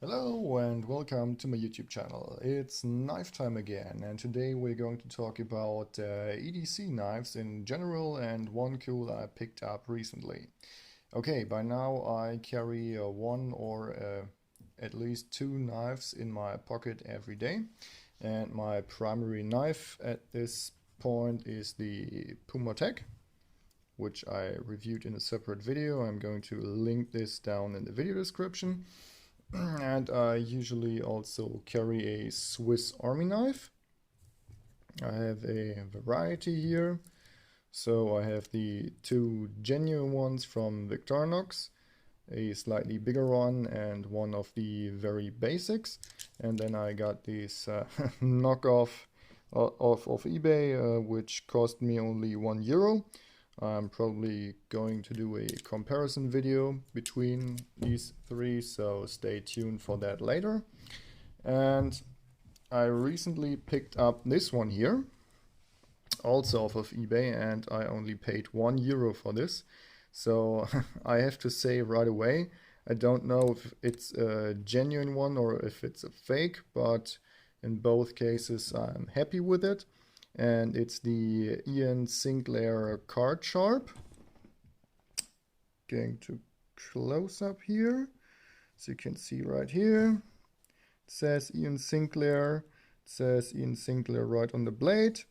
Hello and welcome to my YouTube channel. It's knife time again, and today we're going to talk about EDC knives in general and one tool I picked up recently. Okay, by now I carry one or at least two knives in my pocket every day, and my primary knife at this point is the Tech, which I reviewed in a separate video. I'm going to link this down in the video description. And I usually also carry a Swiss Army knife. I have a variety here. So I have the two genuine ones from Victorinox, a slightly bigger one and one of the very basics. And then I got this knockoff of eBay, which cost me only €1. I'm probably going to do a comparison video between these three, so stay tuned for that later. And I recently picked up this one here, also off of eBay, and I only paid €1 for this. So I have to say right away, I don't know if it's a genuine one or if it's a fake, but in both cases I'm happy with it. And it's the Iain Sinclair Card Sharp. Going to close up here, so you can see right here. It says Iain Sinclair. It says Iain Sinclair right on the blade,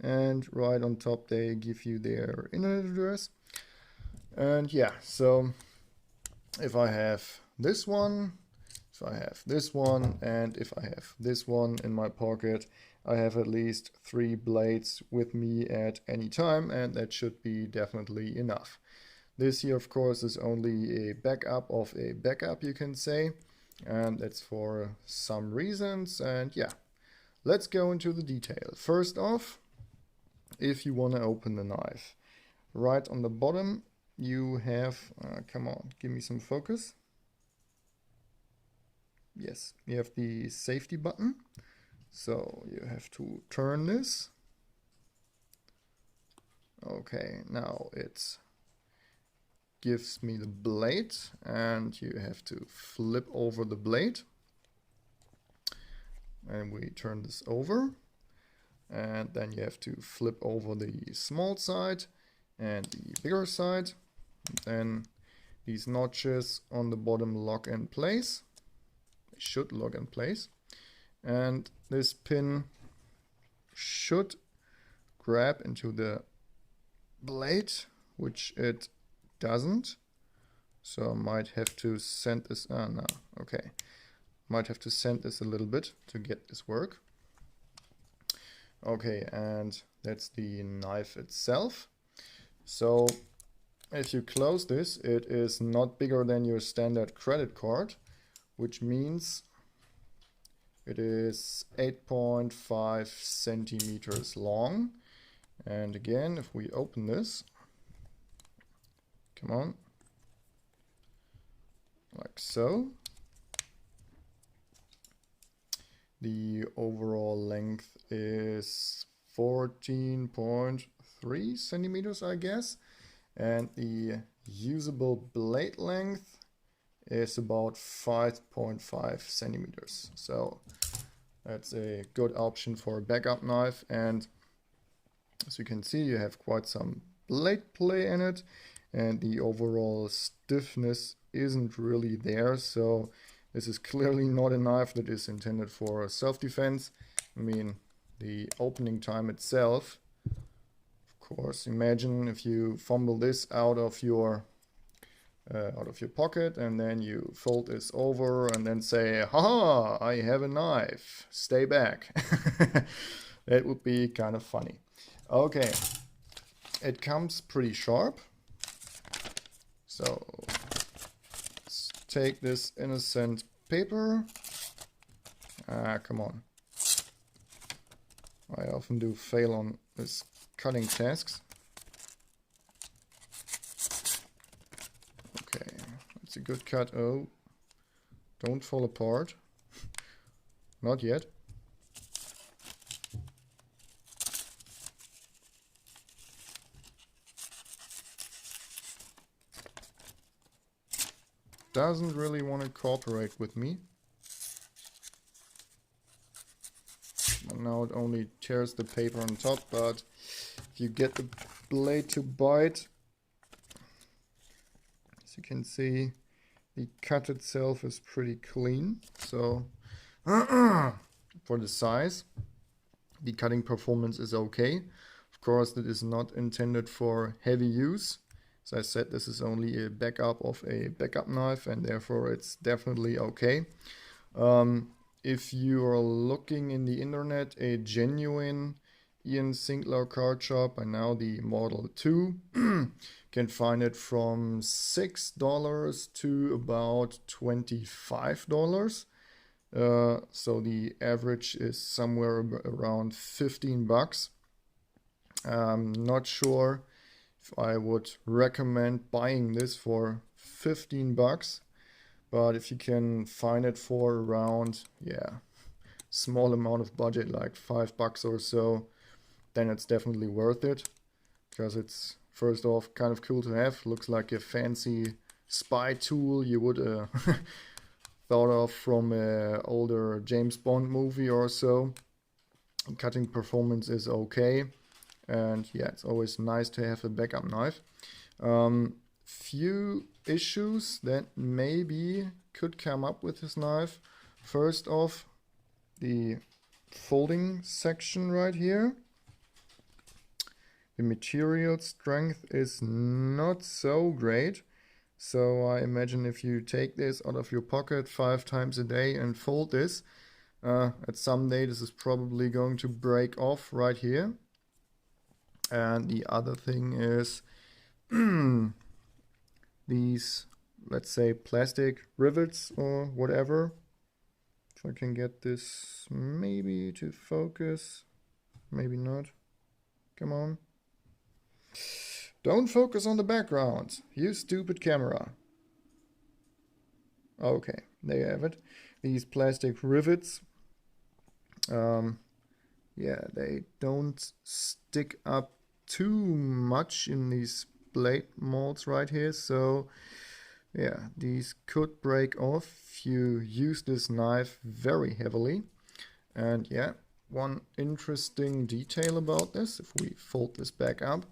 and right on top they give you their internet address. And yeah, so if I have this one, if I have this one, and if I have this one in my pocket, I have at least 3 blades with me at any time, and that should be definitely enough. This here, of course, is only a backup of a backup, you can say, and that's for some reasons. And yeah, let's go into the detail. First off, if you want to open the knife, right on the bottom you have, come on, give me some focus. Yes, you have the safety button. So you have to turn this. Okay, now it gives me the blade, and you have to flip over the blade. And we turn this over. And then you have to flip over the small side and the bigger side. Then these notches on the bottom lock in place. They should lock in place. And this pin should grab into the blade, which it doesn't. So I might have to send this, no, okay. Might have to send this a little bit to get this work. Okay, and that's the knife itself. So if you close this, it is not bigger than your standard credit card, which means it is 8.5 centimeters long. And again, if we open this, come on, like so. The overall length is 14.3 centimeters, I guess. And the usable blade length is about 5.5 centimeters. So that's a good option for a backup knife. And as you can see, you have quite some blade play in it, and the overall stiffness isn't really there. So this is clearly not a knife that is intended for self-defense. I mean, the opening time itself, of course, imagine if you fumble this out of your pocket, and then you fold this over and then say, haha, I have a knife, stay back. That would be kind of funny. Okay, it comes pretty sharp. So let's take this innocent paper. Come on. I often do fail on this cutting tasks. Okay, that's a good cut. Oh, don't fall apart. Not yet. Doesn't really want to cooperate with me. Now it only tears the paper on top, but if you get the blade to bite, as you can see, the cut itself is pretty clean. So for the size, the cutting performance is okay. Of course, that is not intended for heavy use. As I said, this is only a backup of a backup knife, and therefore it's definitely okay. If you are looking in the internet, a genuine Iain Sinclair Card Sharp, and now the Model 2, can find it from $6 to about $25. So the average is somewhere around 15 bucks. I'm not sure if I would recommend buying this for 15 bucks, but if you can find it for around, small amount of budget, like $5 or so, then it's definitely worth it, because it's, first off, kind of cool to have. Looks like a fancy spy tool you would thought of from an older James Bond movie or so. Cutting performance is okay, and yeah, it's always nice to have a backup knife. Few issues that maybe could come up with this knife. First off, the folding section right here. The material strength is not so great. So I imagine if you take this out of your pocket 5 times a day and fold this, at some day this is probably going to break off right here. And the other thing is these, let's say, plastic rivets or whatever. If I can get this maybe to focus, maybe not. Come on. Don't focus on the background, you stupid camera. Okay, there you have it. These plastic rivets, they don't stick up too much in these blade molds right here, so yeah, these could break off if you use this knife very heavily. And yeah, one interesting detail about this, if we fold this back up,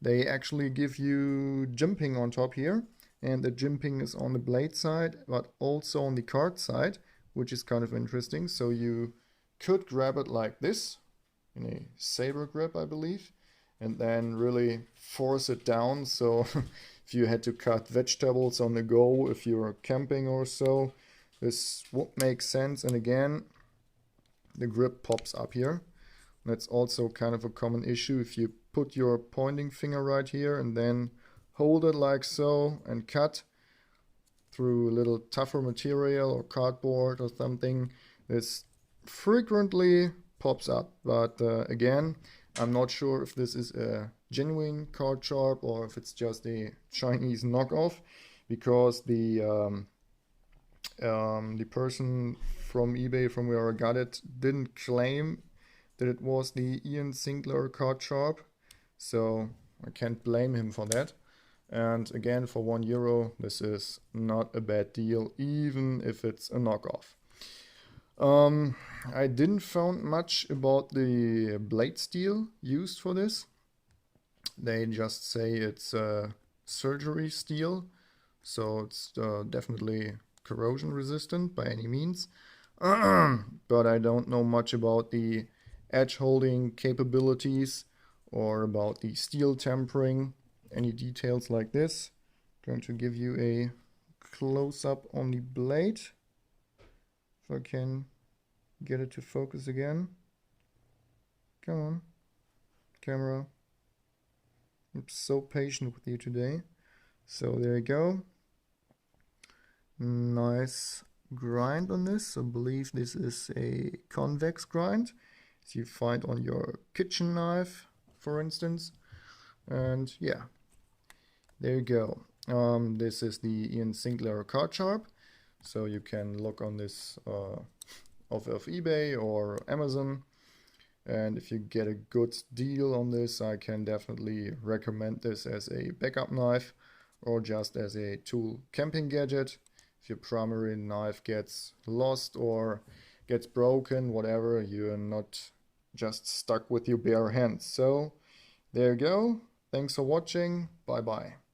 they actually give you jimping on top here, and the jimping is on the blade side, but also on the card side, which is kind of interesting. So you could grab it like this, in a saber grip, I believe, and then really force it down. So if you had to cut vegetables on the go, if you're camping or so, this would make sense. And again, the grip pops up here. That's also kind of a common issue. If you put your pointing finger right here and then hold it like so and cut through a little tougher material or cardboard or something, this frequently pops up. But again, I'm not sure if this is a genuine Card Sharp or if it's just a Chinese knockoff, because the person from eBay, from where I got it, didn't claim that it was the Iain Sinclair Card Sharp, so I can't blame him for that. And again, for €1, this is not a bad deal, even if it's a knockoff. I didn't find much about the blade steel used for this. They just say it's surgery steel, so it's definitely corrosion resistant by any means. But I don't know much about the edge holding capabilities or about the steel tempering, any details like this. I'm going to give you a close-up on the blade, if I can get it to focus again. Come on, camera. I'm so patient with you today. So there you go. Nice grind on this. I believe this is a convex grind, as you find on your kitchen knife, for instance. And yeah, there you go. This is the Iain Sinclair Card Sharp. So you can look on this off of eBay or Amazon. And if you get a good deal on this, I can definitely recommend this as a backup knife or just as a tool camping gadget. If your primary knife gets lost or gets broken, whatever, you're not just stuck with your bare hands. So there you go. Thanks for watching. Bye bye.